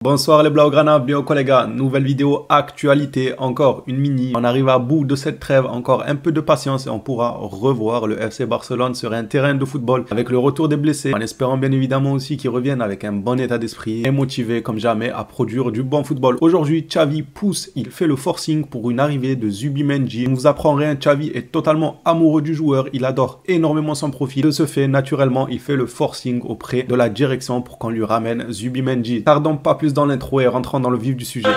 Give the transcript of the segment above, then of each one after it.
Bonsoir les Blaugrana, bien quoi les gars, nouvelle vidéo actualité, encore une mini, on arrive à bout de cette trêve, encore un peu de patience et on pourra revoir le FC Barcelone sur un terrain de football avec le retour des blessés, en espérant bien évidemment aussi qu'ils reviennent avec un bon état d'esprit et motivés comme jamais à produire du bon football. Aujourd'hui, Xavi pousse, il fait le forcing pour une arrivée de Zubimendi. On ne vous apprend rien, Xavi est totalement amoureux du joueur, il adore énormément son profil. De ce fait, naturellement, il fait le forcing auprès de la direction pour qu'on lui ramène Zubimendi. Tardons pas plus dans l'intro et rentrant dans le vif du sujet.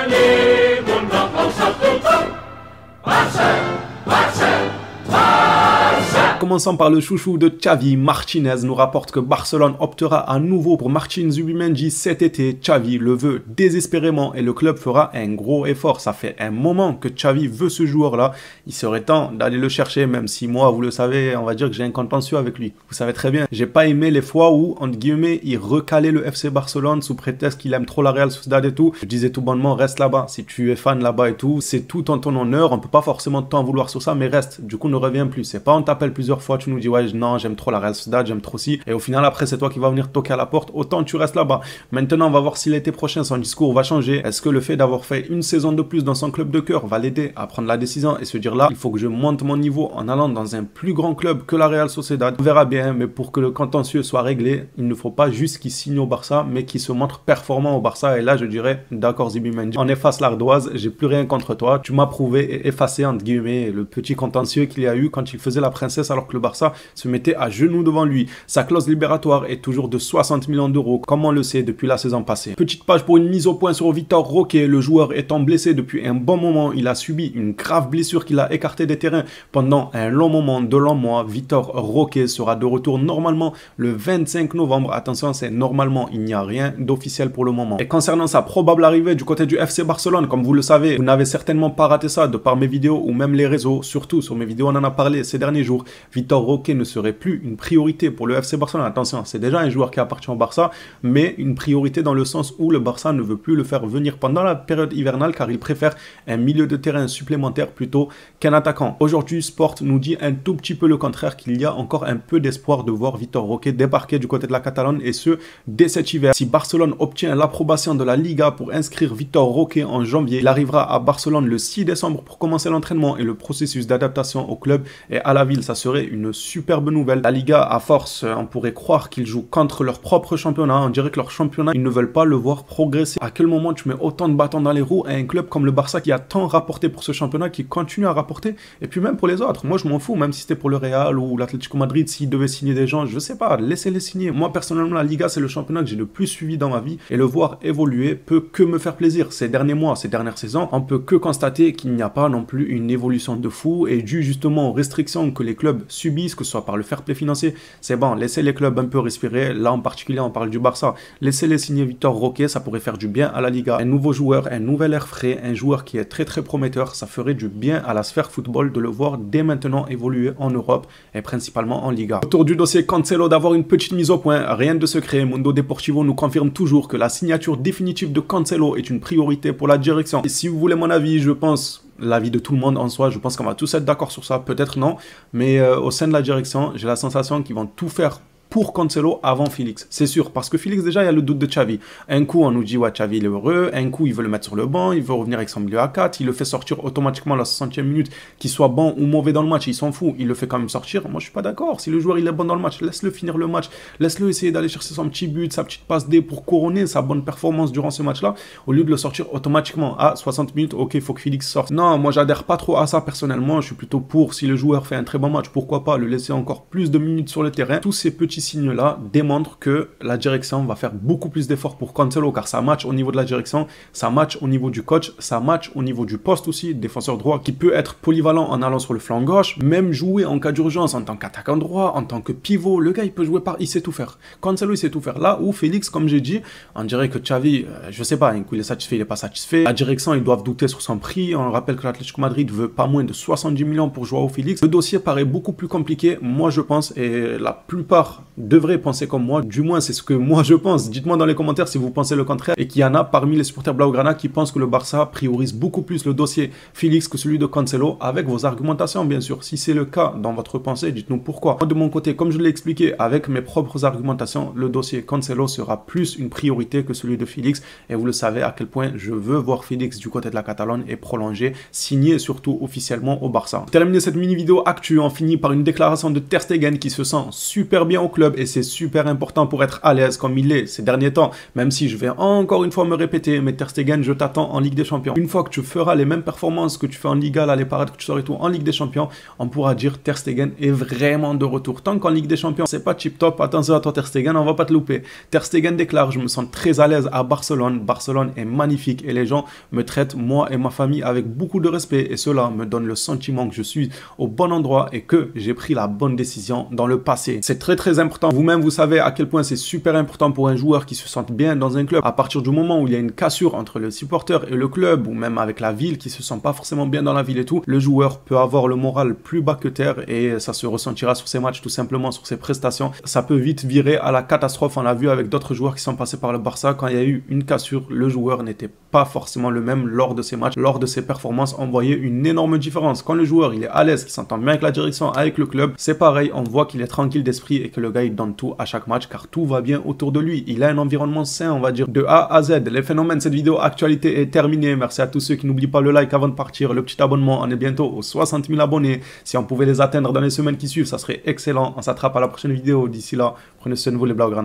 Commençons par le chouchou de Xavi, Martinez nous rapporte que Barcelone optera à nouveau pour Martin Zubimendi cet été. Xavi le veut désespérément et le club fera un gros effort. Ça fait un moment que Xavi veut ce joueur-là. Il serait temps d'aller le chercher, même si moi, vous le savez, on va dire que j'ai un contentieux avec lui. Vous savez très bien, j'ai pas aimé les fois où, entre guillemets, il recalait le FC Barcelone sous prétexte qu'il aime trop la Real Sociedad et tout. Je disais tout bonnement, reste là-bas. Si tu es fan là-bas et tout, c'est tout en ton honneur. On peut pas forcément t'en vouloir sur ça, mais reste. Du coup, ne reviens plus. C'est pas on t'appelle plusieurs fois, tu nous dis ouais non j'aime trop la Real Sociedad, j'aime trop si, et au final après c'est toi qui vas venir toquer à la porte, autant tu restes là-bas. Maintenant on va voir si l'été prochain son discours va changer. Est-ce que le fait d'avoir fait une saison de plus dans son club de cœur va l'aider à prendre la décision et se dire là il faut que je monte mon niveau en allant dans un plus grand club que la Real Sociedad. On verra bien, mais pour que le contentieux soit réglé, il ne faut pas juste qu'il signe au Barça, mais qu'il se montre performant au Barça. Et là je dirais d'accord Zubimendi, on efface l'ardoise, j'ai plus rien contre toi, tu m'as prouvé et effacé entre guillemets le petit contentieux qu'il y a eu quand il faisait la princesse alors que le Barça se mettait à genoux devant lui. Sa clause libératoire est toujours de 60 millions d'euros, comme on le sait depuis la saison passée. Petite page pour une mise au point sur Vitor Roque. Le joueur étant blessé depuis un bon moment, il a subi une grave blessure qui l'a écarté des terrains pendant un long moment, de longs mois. Vitor Roque sera de retour normalement le 25 novembre. Attention, c'est normalement, il n'y a rien d'officiel pour le moment. Et concernant sa probable arrivée du côté du FC Barcelone, comme vous le savez, vous n'avez certainement pas raté ça de par mes vidéos ou même les réseaux, surtout sur mes vidéos, on en a parlé ces derniers jours. Vitor Roque ne serait plus une priorité pour le FC Barcelone. Attention, c'est déjà un joueur qui appartient au Barça, mais une priorité dans le sens où le Barça ne veut plus le faire venir pendant la période hivernale car il préfère un milieu de terrain supplémentaire plutôt qu'un attaquant. Aujourd'hui, Sport nous dit un tout petit peu le contraire, qu'il y a encore un peu d'espoir de voir Vitor Roque débarquer du côté de la Catalogne et ce, dès cet hiver. Si Barcelone obtient l'approbation de la Liga pour inscrire Vitor Roque en janvier, il arrivera à Barcelone le 6 décembre pour commencer l'entraînement et le processus d'adaptation au club et à la ville. Ça serait une superbe nouvelle. La Liga, à force, on pourrait croire qu'ils jouent contre leur propre championnat. On dirait que leur championnat, ils ne veulent pas le voir progresser. À quel moment tu mets autant de bâtons dans les roues à un club comme le Barça qui a tant rapporté pour ce championnat, qui continue à rapporter, et puis même pour les autres. Moi, je m'en fous, même si c'était pour le Real ou l'Atlético Madrid, s'ils devaient signer des gens, je sais pas, laissez-les signer. Moi, personnellement, la Liga, c'est le championnat que j'ai le plus suivi dans ma vie et le voir évoluer peut que me faire plaisir. Ces derniers mois, ces dernières saisons, on peut que constater qu'il n'y a pas non plus une évolution de fou et dû justement aux restrictions que les clubs subissent, que ce soit par le fair play financier, c'est bon, laissez les clubs un peu respirer. Là en particulier on parle du Barça, laissez-les signer Vitor Roque, ça pourrait faire du bien à la Liga, un nouveau joueur, un nouvel air frais, un joueur qui est très prometteur. Ça ferait du bien à la sphère football de le voir dès maintenant évoluer en Europe et principalement en Liga. Autour du dossier Cancelo, d'avoir une petite mise au point, rien de secret. Mundo Deportivo nous confirme toujours que la signature définitive de Cancelo est une priorité pour la direction. Et si vous voulez mon avis, je pense l'avis de tout le monde en soi, je pense qu'on va tous être d'accord sur ça, peut-être non, mais au sein de la direction, j'ai la sensation qu'ils vont tout faire pour Cancelo avant Félix. C'est sûr, parce que Félix, déjà, il y a le doute de Xavi. Un coup, on nous dit, ouais, Xavi, il est heureux. Un coup, il veut le mettre sur le banc. Il veut revenir avec son milieu à 4. Il le fait sortir automatiquement à la 60e minute. Qu'il soit bon ou mauvais dans le match, il s'en fout. Il le fait quand même sortir. Moi, je suis pas d'accord. Si le joueur, il est bon dans le match, laisse-le finir le match. Laisse-le essayer d'aller chercher son petit but, sa petite passe D pour couronner sa bonne performance durant ce match-là, au lieu de le sortir automatiquement à 60 minutes. Ok, il faut que Félix sorte. Non, moi, j'adhère pas trop à ça personnellement. Je suis plutôt pour, si le joueur fait un très bon match, pourquoi pas le laisser encore plus de minutes sur le terrain. Tous ces petits signes-là démontre que la direction va faire beaucoup plus d'efforts pour Cancelo car ça match au niveau de la direction, ça match au niveau du coach, ça match au niveau du poste aussi, défenseur droit qui peut être polyvalent en allant sur le flanc gauche, même jouer en cas d'urgence en tant qu'attaquant droit, en tant que pivot, le gars il peut jouer il sait tout faire. Cancelo il sait tout faire. Là où Félix, comme j'ai dit, on dirait que Xavi, je sais pas, un coup il est satisfait, il est pas satisfait. La direction ils doivent douter sur son prix. On rappelle que l'Atlético Madrid veut pas moins de 70 millions pour Joao Félix. Le dossier paraît beaucoup plus compliqué, moi je pense, et la plupart devraient penser comme moi, du moins c'est ce que moi je pense. Dites-moi dans les commentaires si vous pensez le contraire et qu'il y en a parmi les supporters Blaugrana qui pensent que le Barça priorise beaucoup plus le dossier Félix que celui de Cancelo, avec vos argumentations bien sûr. Si c'est le cas dans votre pensée, dites-nous pourquoi. Moi de mon côté, comme je l'ai expliqué avec mes propres argumentations, le dossier Cancelo sera plus une priorité que celui de Félix, et vous le savez à quel point je veux voir Félix du côté de la Catalogne et prolonger, signé surtout officiellement au Barça. Pour terminer cette mini vidéo actu, on finit par une déclaration de Ter Stegen qui se sent super bien au club, et c'est super important pour être à l'aise comme il est ces derniers temps, même si je vais encore une fois me répéter, mais Ter Stegen, je t'attends en Ligue des Champions. Une fois que tu feras les mêmes performances que tu fais en Liga, là, les parades que tu sors et tout, en Ligue des Champions, on pourra dire Ter Stegen est vraiment de retour. Tant qu'en Ligue des Champions, c'est pas tip top, attention à toi Ter Stegen, on va pas te louper. Ter Stegen déclare, je me sens très à l'aise à Barcelone. Barcelone est magnifique et les gens me traitent, moi et ma famille, avec beaucoup de respect, et cela me donne le sentiment que je suis au bon endroit et que j'ai pris la bonne décision dans le passé. C'est très important. Vous-même, vous savez à quel point c'est super important pour un joueur qui se sente bien dans un club. À partir du moment où il y a une cassure entre le supporter et le club, ou même avec la ville qui se sent pas forcément bien dans la ville et tout, le joueur peut avoir le moral plus bas que terre, et ça se ressentira sur ses matchs, tout simplement sur ses prestations. Ça peut vite virer à la catastrophe. On l'a vu avec d'autres joueurs qui sont passés par le Barça. Quand il y a eu une cassure, le joueur n'était pas forcément le même lors de ses matchs, lors de ses performances. On voyait une énorme différence. Quand le joueur il est à l'aise, qu'il s'entend bien avec la direction, avec le club, c'est pareil, on voit qu'il est tranquille d'esprit et que le gars il donne tout à chaque match car tout va bien autour de lui. Il a un environnement sain, on va dire, de A à Z. Les phénomènes, cette vidéo actualité est terminée. Merci à tous ceux qui n'oublient pas le like avant de partir, le petit abonnement. On est bientôt aux 60 000 abonnés. Si on pouvait les atteindre dans les semaines qui suivent, ça serait excellent. On s'attrape à la prochaine vidéo. D'ici là, prenez soin de vous les Blaugrana.